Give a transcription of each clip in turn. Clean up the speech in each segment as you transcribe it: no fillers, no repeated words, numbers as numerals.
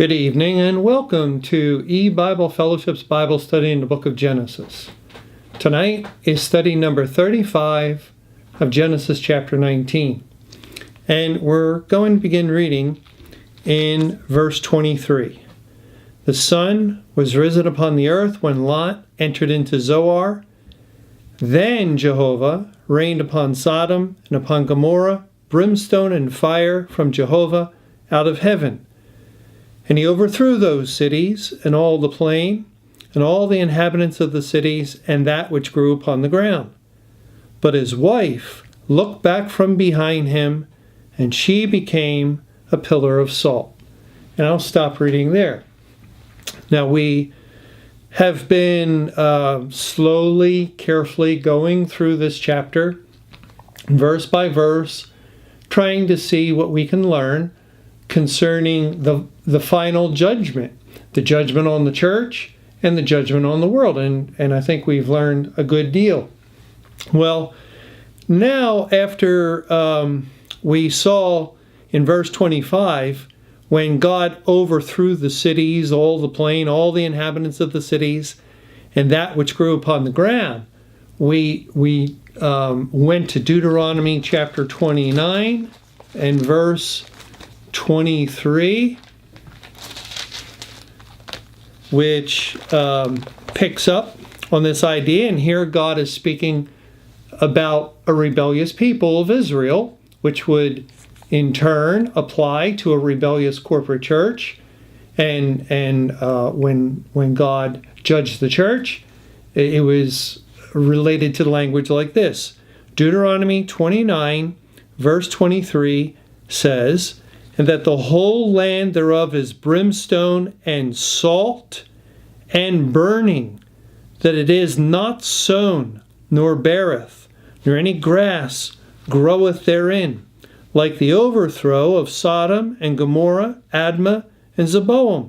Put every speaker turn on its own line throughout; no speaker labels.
Good evening and welcome to eBible Fellowship's Bible study in the book of Genesis. Tonight is study number 35 of Genesis chapter 19. And we're going to begin reading in verse 23. The sun was risen upon the earth when Lot entered into Zoar. Then Jehovah rained upon Sodom and upon Gomorrah brimstone and fire from Jehovah out of heaven. And he overthrew those cities and all the plain, and all the inhabitants of the cities, and that which grew upon the ground. But his wife looked back from behind him, and she became a pillar of salt. And I'll stop reading there. Now we have been slowly, carefully going through this chapter, verse by verse, trying to see what we can learn concerning the final judgment, the judgment on the church and the judgment on the world. And I think we've learned a good deal. Well, now after we saw in verse 25, when God overthrew the cities, all the plain, all the inhabitants of the cities, and that which grew upon the ground, we went to Deuteronomy chapter 29 and verse 23, which picks up on this idea. And here God is speaking about a rebellious people of Israel, which would in turn apply to a rebellious corporate church. And when God judged the church, it was related to the language like this. Deuteronomy 29 verse 23 says, "And that the whole land thereof is brimstone and salt and burning, that it is not sown, nor beareth, nor any grass groweth therein, like the overthrow of Sodom and Gomorrah, Admah, and Zeboam,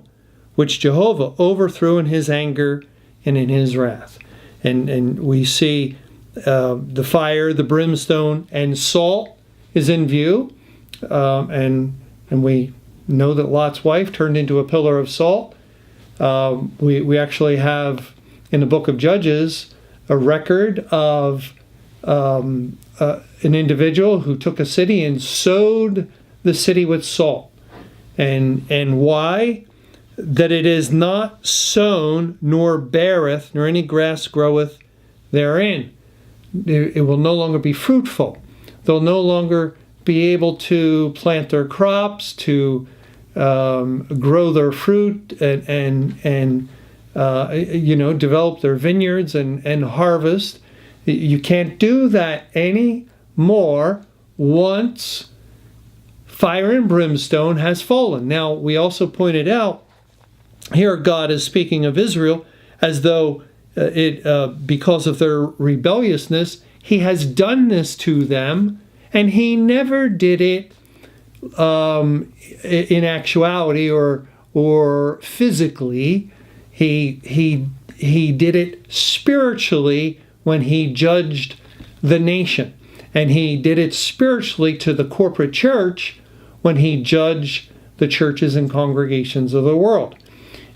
which Jehovah overthrew in his anger and in his wrath." And we see the fire, the brimstone, and salt is in view, and we know that Lot's wife turned into a pillar of salt. We actually have in the book of Judges a record of an individual who took a city and sowed the city with salt. And why? That it is not sown, nor beareth, nor any grass groweth therein. It will no longer be fruitful. They'll no longer be able to plant their crops, to grow their fruit, and develop their vineyards and harvest. You can't do that anymore once fire and brimstone has fallen. Now, we also pointed out here God is speaking of Israel as though because of their rebelliousness, he has done this to them. And he never did it in actuality or physically. He did it spiritually when he judged the nation. And he did it spiritually to the corporate church when he judged the churches and congregations of the world.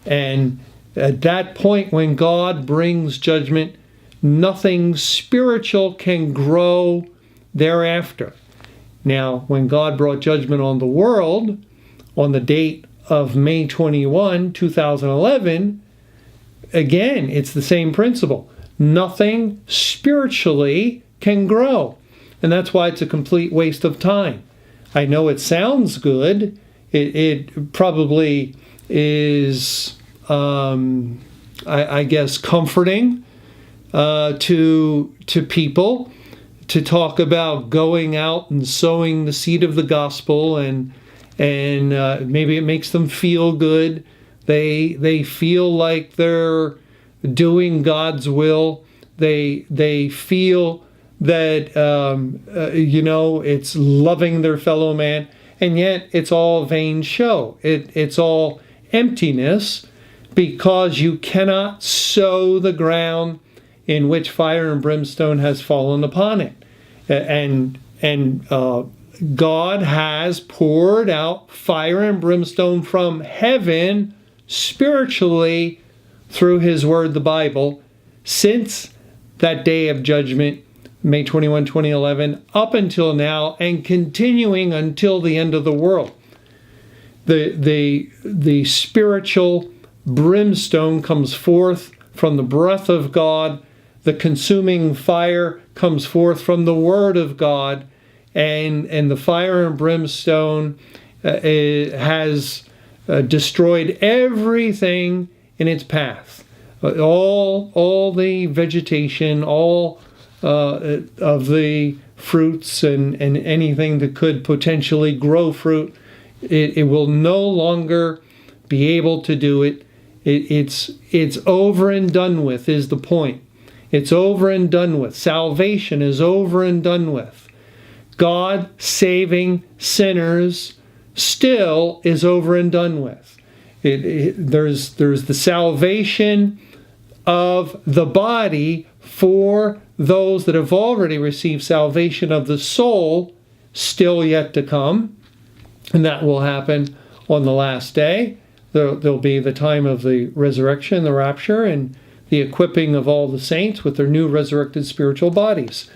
And at that point, when God brings judgment, nothing spiritual can grow thereafter. Now, when God brought judgment on the world on the date of May 21, 2011, again, it's the same principle. Nothing spiritually can grow. And that's why it's a complete waste of time. I know it sounds good. It probably is, I guess, comforting to people to talk about going out and sowing the seed of the gospel, and maybe it makes them feel good. They feel like they're doing God's will. They feel that it's loving their fellow man, and yet it's all vain show. It's all emptiness, because you cannot sow the ground in which fire and brimstone has fallen upon it. And God has poured out fire and brimstone from heaven spiritually through his word, the Bible, since that day of judgment, May 21, 2011, up until now, and continuing until the end of the world. The spiritual brimstone comes forth from the breath of God. The consuming fire comes forth from the word of God. And the fire and brimstone has destroyed everything in its path. All the vegetation, all of the fruits and anything that could potentially grow fruit, it will no longer be able to do it. It's over and done with, is the point. It's over and done with. Salvation is over and done with. God saving sinners still is over and done with. There's the salvation of the body for those that have already received salvation of the soul still yet to come, and that will happen on the last day. There'll be the time of the resurrection, the rapture, and the equipping of all the saints with their new resurrected spiritual bodies.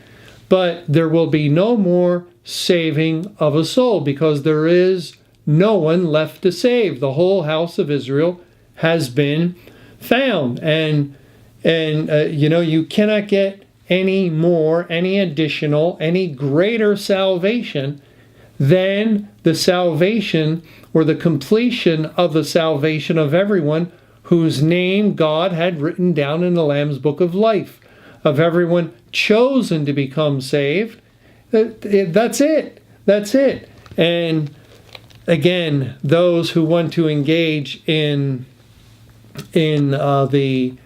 But there will be no more saving of a soul, because there is no one left to save. The whole house of Israel has been found. And you cannot get any more, any additional, any greater salvation than the salvation or the completion of the salvation of everyone whose name God had written down in the Lamb's Book of Life, of everyone chosen to become saved. That's it. That's it. And again, those who want to engage in the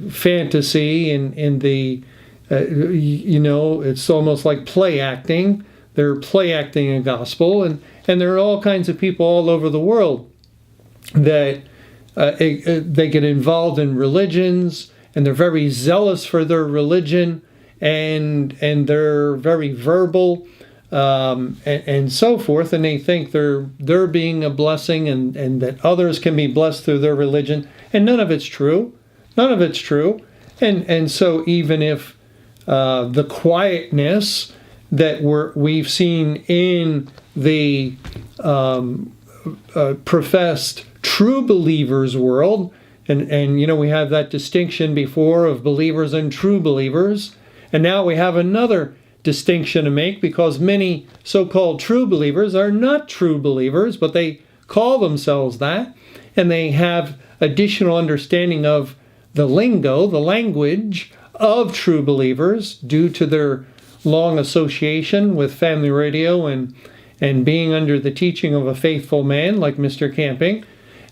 fantasy and in the it's almost like play acting. They're play acting a gospel, and there are all kinds of people all over the world that they get involved in religions, and they're very zealous for their religion, and they're very verbal, and so forth, and they think they're being a blessing, and that others can be blessed through their religion, and none of it's true. None of it's true. And so even if the quietness that we've seen in the professed true believers world, and we have that distinction before of believers and true believers, and now we have another distinction to make, because many so-called true believers are not true believers, but they call themselves that, and they have additional understanding of the lingo, the language of true believers, due to their long association with family radio and being under the teaching of a faithful man like Mr. Camping.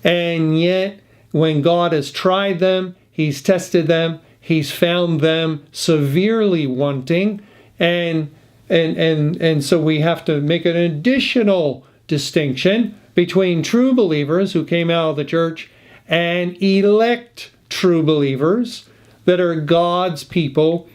And yet, when God has tried them, he's tested them, he's found them severely wanting, and so we have to make an additional distinction between true believers who came out of the church and elect true believers that are God's people,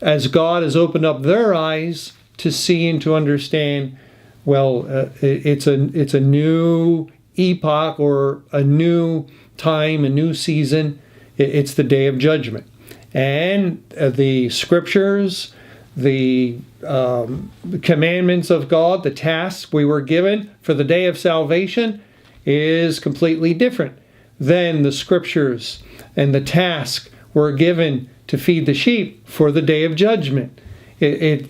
as God has opened up their eyes to see and to understand. Well, it's a new epoch, or a new time, a new season. It's the day of judgment, and the scriptures, the commandments of God, the tasks we were given for the day of salvation is completely different than the scriptures and the task were given to feed the sheep for the day of judgment. And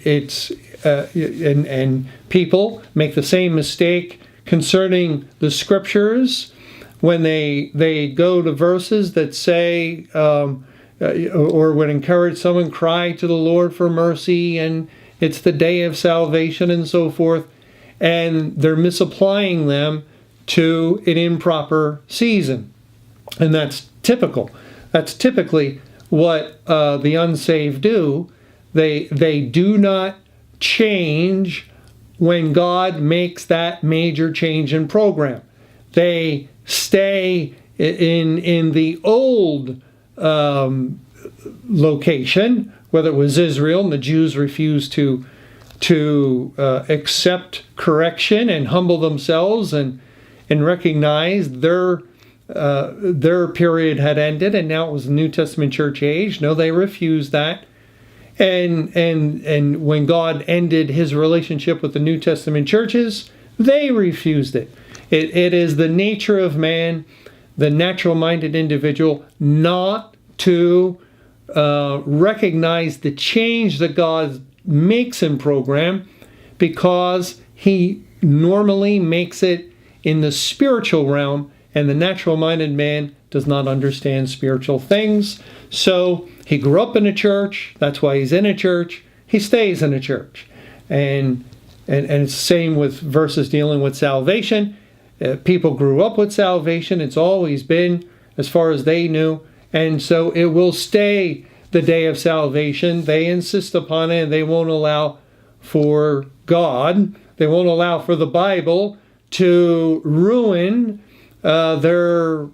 people make the same mistake concerning the scriptures when they go to verses that say, or would encourage someone, cry to the Lord for mercy, and it's the day of salvation and so forth, and they're misapplying them to an improper season. And that's typical. That's typically what the unsaved do. They do not change when God makes that major change in program. They stay in the old location, whether it was Israel and the Jews refused to accept correction and humble themselves and recognize their period had ended and now it was the New Testament church age. No, they refused that. And when God ended his relationship with the New Testament churches, they refused it. It is the nature of man, the natural-minded individual, not to recognize the change that God makes in program, because he normally makes it in the spiritual realm, and the natural-minded man does not understand spiritual things. So he grew up in a church. That's why he's in a church. He stays in a church. And it's the same with verses dealing with salvation. People grew up with salvation. It's always been, as far as they knew. And so it will stay the day of salvation. They insist upon it, and they won't allow for God. They won't allow for the Bible to ruin their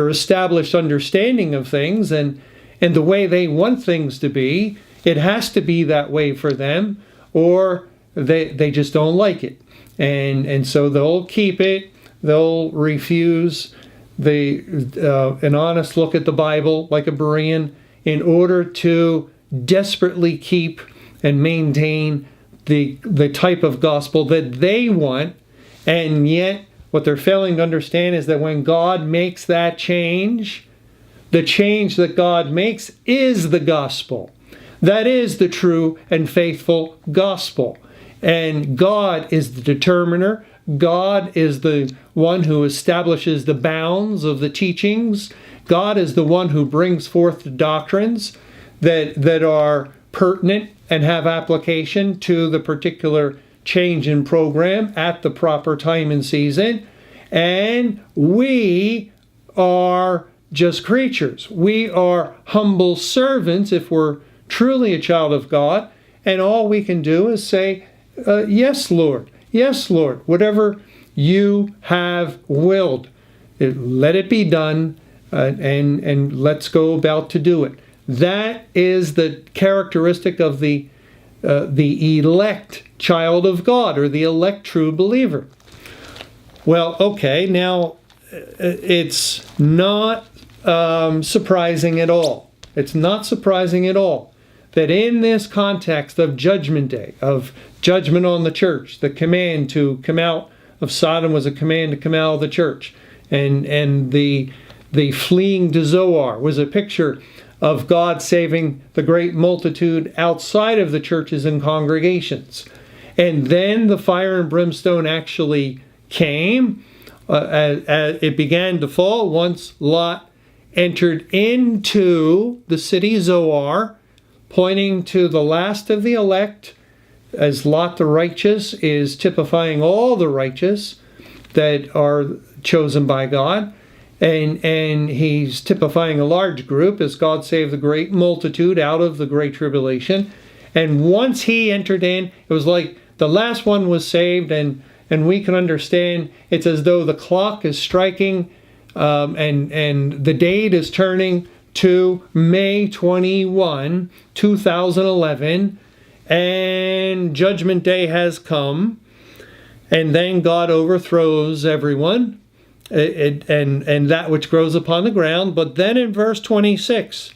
established understanding of things and the way they want things to be. It has to be that way for them, or they just don't like it. And so they'll keep it. They'll refuse an honest look at the Bible like a Berean in order to desperately keep and maintain the type of gospel that they want. And yet what they're failing to understand is that when God makes that change, the change that God makes is the gospel. That is the true and faithful gospel. And God is the determiner. God is the one who establishes the bounds of the teachings. God is the one who brings forth the doctrines that are pertinent and have application to the particular change in program at the proper time and season. And we are just creatures. We are humble servants if we're truly a child of God. And all we can do is say, yes, Lord. Yes, Lord. Whatever you have willed, let it be done, and let's go about to do it. That is the characteristic of the elect child of God, or the elect true believer. Well, okay, now it's not surprising at all. It's not surprising at all that in this context of Judgment Day, of judgment on the church, the command to come out of Sodom was a command to come out of the church, and the fleeing to Zoar was a picture of God saving the great multitude outside of the churches and congregations. And then the fire and brimstone actually came. It began to fall once Lot entered into the city Zoar, pointing to the last of the elect, as Lot the righteous is typifying all the righteous that are chosen by God. And he's typifying a large group as God saved the great multitude out of the great tribulation. And once he entered in, it was like the last one was saved, and we can understand it's as though the clock is striking and the date is turning to May 21, 2011, and Judgment Day has come, and then God overthrows everyone and that which grows upon the ground. But then in verse 26,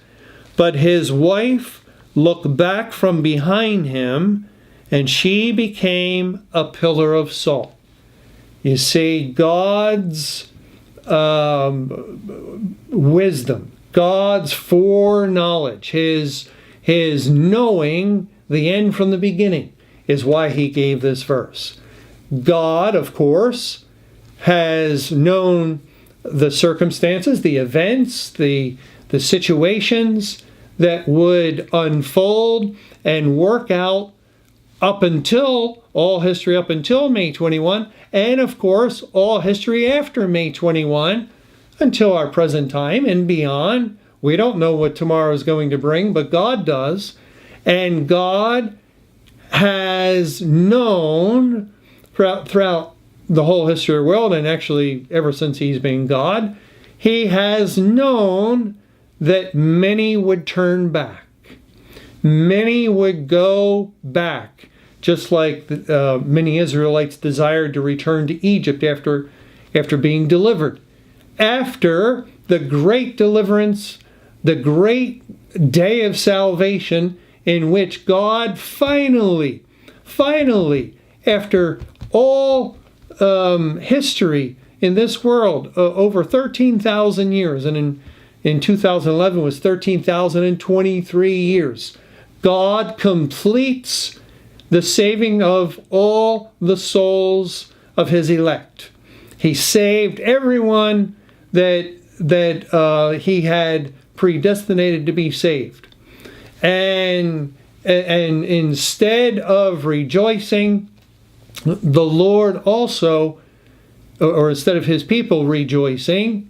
but his wife looked back from behind him, and she became a pillar of salt. You see, God's wisdom, God's foreknowledge, his knowing the end from the beginning is why he gave this verse. God, of course, has known the circumstances, the events, the situations that would unfold and work out up until all history up until May 21, and of course all history after May 21 until our present time and beyond. We don't know what tomorrow is going to bring, but God does. And God has known throughout the whole history of the world, and actually ever since he's been God, he has known that many would turn back many would go back, just like many Israelites desired to return to Egypt after being delivered. After the great deliverance, the great day of salvation, in which God finally, after all history in this world, over 13,000 years, and in 2011 was 13,023 years, God completes the saving of all the souls of his elect. He saved everyone that he had predestinated to be saved. And instead of rejoicing, the Lord also, or instead of his people rejoicing,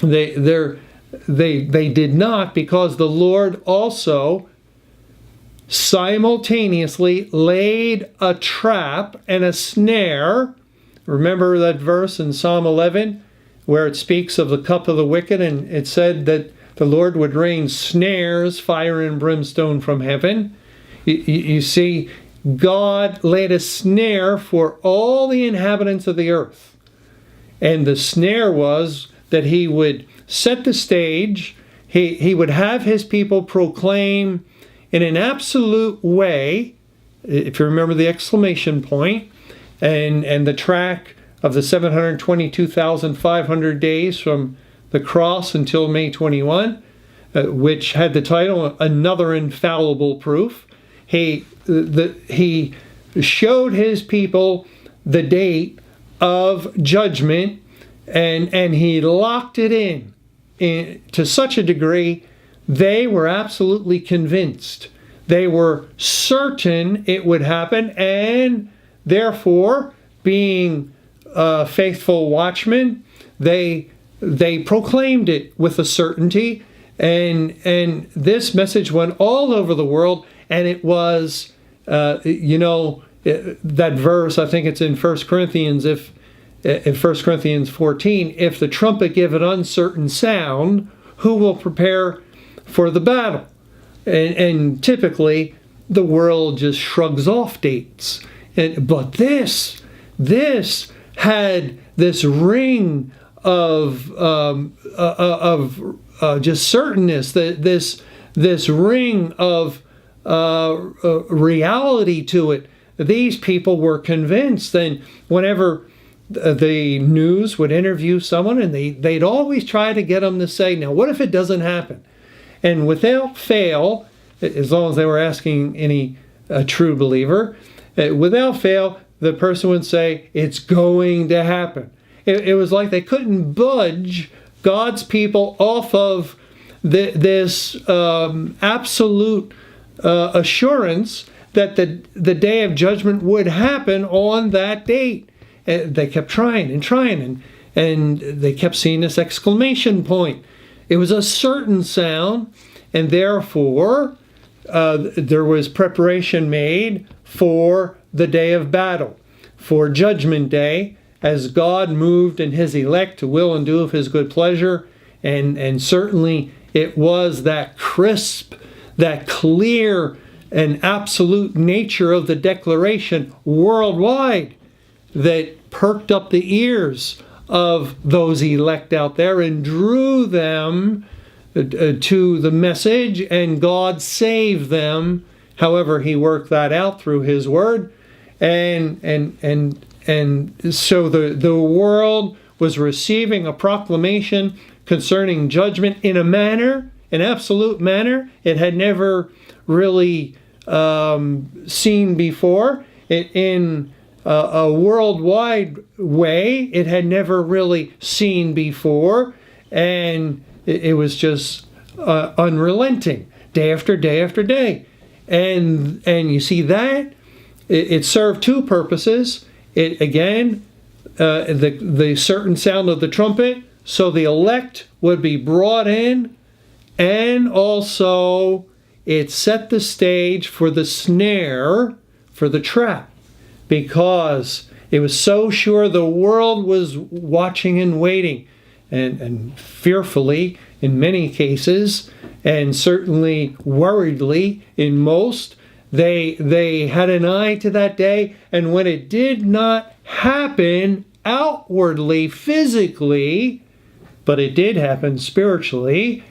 they did not, because the Lord also simultaneously laid a trap and a snare. Remember that verse in Psalm 11 where it speaks of the cup of the wicked, and it said that the Lord would rain snares, fire and brimstone from heaven. You see, God laid a snare for all the inhabitants of the earth. And the snare was that he would set the stage, he would have his people proclaim in an absolute way, if you remember the exclamation point, and the track of the 722,500 days from the cross until May 21, which had the title, Another Infallible Proof. He showed his people the date of judgment, and he locked it in to such a degree they were absolutely convinced. They were certain it would happen, and therefore, being faithful watchmen, they proclaimed it with a certainty, and this message went all over the world. And it was, that verse, I think it's in 1 Corinthians, in 1 Corinthians 14, if the trumpet give an uncertain sound, who will prepare for the battle? And typically, the world just shrugs off dates. But this had this ring of just certainness, this ring of reality to it. These people were convinced. And whenever the news would interview someone, and they'd always try to get them to say, now what if it doesn't happen? And without fail, as long as they were asking any true believer, without fail, the person would say, it's going to happen. It was like they couldn't budge God's people off of this absolute assurance that the day of judgment would happen on that date. They kept trying, and they kept seeing this exclamation point. It was a certain sound, and therefore there was preparation made for the day of battle, for Judgment Day, as God moved in his elect to will and do of his good pleasure. And certainly it was that crisp, that clear and absolute nature of the declaration worldwide that perked up the ears of those elect out there and drew them to the message, and God saved them. However, he worked that out through his word. And so the world was receiving a proclamation concerning judgment in a manner, an absolute manner, it had never really seen before. In a worldwide way, it had never really seen before. And it was just unrelenting, day after day after day. And you see that it served two purposes. It again, the certain sound of the trumpet, so the elect would be brought in, and also it set the stage for the snare, for the trap, because it was so sure the world was watching and waiting, and fearfully in many cases, and certainly worriedly in most. They had an eye to that day, and when it did not happen outwardly, physically, but it did happen spiritually,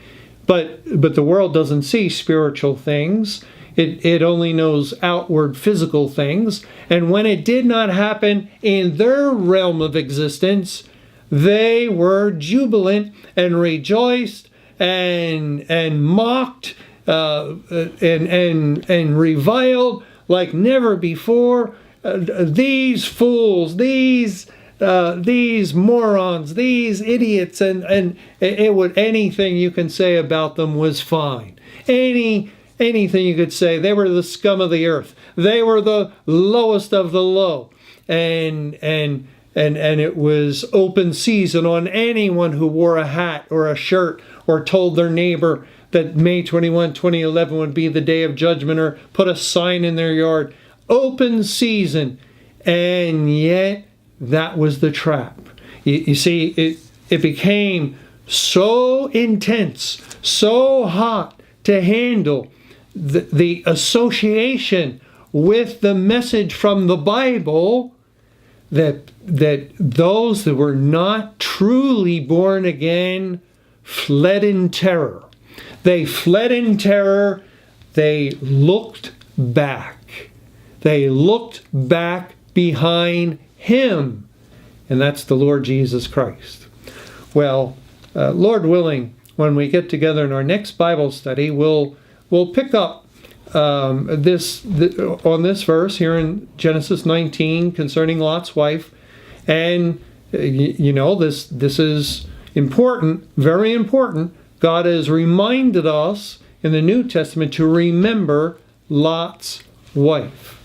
but the world doesn't see spiritual things. It only knows outward physical things. And when it did not happen in their realm of existence, they were jubilant and rejoiced and mocked and reviled like never before. These fools, these morons, these idiots, and it would, anything you can say about them was fine. Anything you could say, they were the scum of the earth. They were the lowest of the low, and it was open season on anyone who wore a hat or a shirt or told their neighbor that May 21, 2011 would be the day of judgment, or put a sign in their yard. Open season, and yet that was the trap. You see, it became so intense, so hot to handle, the association with the message from the Bible, that those that were not truly born again fled in terror. They fled in terror. They looked back. They looked back behind Him, and that's the Lord Jesus Christ. Well, Lord willing, when we get together in our next Bible study, we'll pick up on this verse here in Genesis 19 concerning Lot's wife, and this is important, very important. God has reminded us in the New Testament to remember Lot's wife.